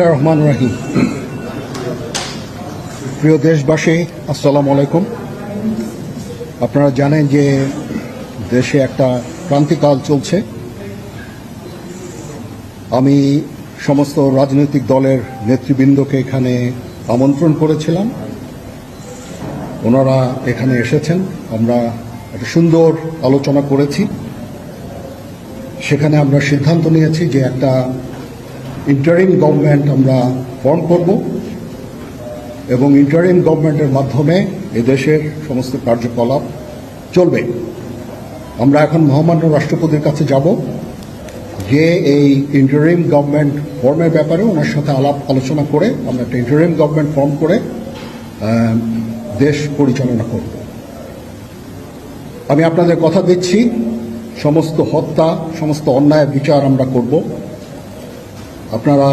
রহমান রাহিম। প্রিয় দেশবাসী, আসসালামু আলাইকুম। আপনারা জানেন যে দেশে একটা ক্রান্তিকাল চলছে। আমি সমস্ত রাজনৈতিক দলের নেতৃবৃন্দকে এখানে আমন্ত্রণ করেছিলাম, ওনারা এখানে এসেছেন। আমরা একটা সুন্দর আলোচনা করেছি। সেখানে আমরা সিদ্ধান্ত নিয়েছি যে একটা ইন্টারিম গভর্নমেন্ট আমরা ফর্ম করব এবং ইন্টারিম গভর্নমেন্টের মাধ্যমে এদেশের সমস্ত কার্যকলাপ চলবে। আমরা এখন মহামান্য রাষ্ট্রপতির কাছে যাব যে এই ইন্টারিম গভর্নমেন্ট ফর্মের ব্যাপারে ওনার সাথে আলোচনা করে আমরা একটা ইন্টারিম গভর্নমেন্ট ফর্ম করে দেশ পরিচালনা করব। আমি আপনাদের কথা দিচ্ছি, সমস্ত হত্যা, সমস্ত অন্যায় বিচার আমরা করব। আপনারা